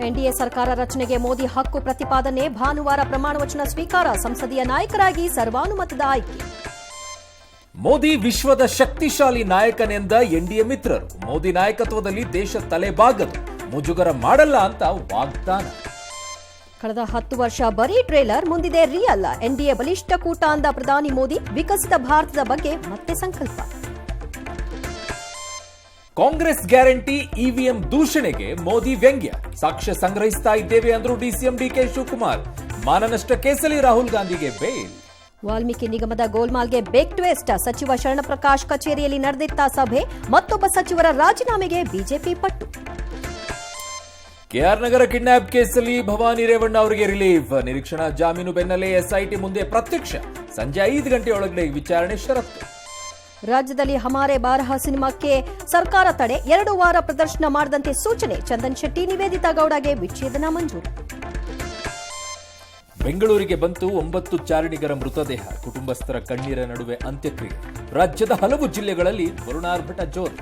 NDA ಸರ್ಕಾರ ರಚನೆಗೆ ಮೋದಿ ಹಕ್ಕು ಪ್ರತಿಪಾದನೆ, ಭಾನುವಾರ ಪ್ರಮಾಣವಚನ ಸ್ವೀಕಾರ, ಸಂಸದೀಯ ನಾಯಕರಾಗಿ ಸರ್ವಾನುಮತದ ಆಯ್ಕೆ. ಮೋದಿ ವಿಶ್ವದ ಶಕ್ತಿಶಾಲಿ ನಾಯಕನೆಂದ ಎನ್ಡಿಎ ಮಿತ್ರರು, ಮೋದಿ ನಾಯಕತ್ವದಲ್ಲಿ ದೇಶ ತಲೆಬಾಗದು, ಮುಜುಗರ ಮಾಡಲ್ಲ ಅಂತ ವಾಗ್ದಾನ. ಕಳೆದ 10 ವರ್ಷ ಬರೀ ಟ್ರೇಲರ್, ಮುಂದಿದೆ ರಿಯಲ್. ಎನ್ಡಿಎ ಬಲಿಷ್ಠ ಕೂಟ ಅಂದ ಪ್ರಧಾನಿ ಮೋದಿ, ವಿಕಸಿತ ಭಾರತದ ಬಗ್ಗೆ ಮತ್ತೆ ಸಂಕಲ್ಪ. ಕಾಂಗ್ರೆಸ್ ಗ್ಯಾರಂಟಿ ಇವಿಎಂ ದೂಷಣೆಗೆ ಮೋದಿ ವ್ಯಂಗ್ಯ, ಸಾಕ್ಷ್ಯ ಸಂಗ್ರಹಿಸ್ತಾ ಇದ್ದೇವೆ ಅಂದ್ರು ಡಿಸಿಎಂ ಡಿಕೆ ಶಿವಕುಮಾರ್. ಮಾನನಷ್ಟ ಕೇಸಲ್ಲಿ ರಾಹುಲ್ ಗಾಂಧಿಗೆ ಬೇಲ್. ವಾಲ್ಮೀಕಿ ನಿಗಮದ ಗೋಲ್ಮಾಲ್ಗೆ ಬಿಗ್ ಟ್ವಿಸ್ಟ್, ಸಚಿವ ಶರಣಪ್ರಕಾಶ್ ಕಚೇರಿಯಲ್ಲಿ ನಡೆದಿದ್ದ ಸಭೆ, ಮತ್ತೊಬ್ಬ ಸಚಿವರ ರಾಜೀನಾಮೆಗೆ ಬಿಜೆಪಿ ಪಟ್ಟು. ಕೆಆರ್ ನಗರ ಕಿಡ್ನಾಪ್ ಕೇಸಲ್ಲಿ ಭವಾನಿ ರೇವಣ್ಣ ಅವರಿಗೆ ರಿಲೀಫ್, ನಿರೀಕ್ಷಣಾ ಜಾಮೀನು ಬೆನ್ನಲ್ಲೇ ಎಸ್ಐಟಿ ಮುಂದೆ ಪ್ರತ್ಯಕ್ಷ, ಸಂಜೆ 5 ಗಂಟೆಯೊಳಗಡೆ ವಿಚಾರಣೆ ಷರತ್ತು. ರಾಜ್ಯದಲ್ಲಿ ಹಮಾರೆ ಬಾರಹ ಸಿನಿಮಾಕ್ಕೆ ಸರ್ಕಾರ ತಡೆ, 2 ವಾರ ಪ್ರದರ್ಶನ ಮಾಡದಂತೆ ಸೂಚನೆ, ಚಂದನ್ ಶೆಟ್ಟಿ ನಿವೇದಿತಾ ಗೌಡಗೆ ವಿಚ್ಛೇದನ ಮಂಜೂರು. ಬೆಂಗಳೂರಿಗೆ ಬಂತು 9 ಚಾರಣಿಗರ ಮೃತದೇಹ, ಕುಟುಂಬಸ್ಥರ ಕಣ್ಣೀರ ನಡುವೆ ಅಂತ್ಯಕ್ರಿಯೆ. ರಾಜ್ಯದ ಹಲವು ಜಿಲ್ಲೆಗಳಲ್ಲಿ ವರುಣಾರ್ಭಟ ಜೋರು.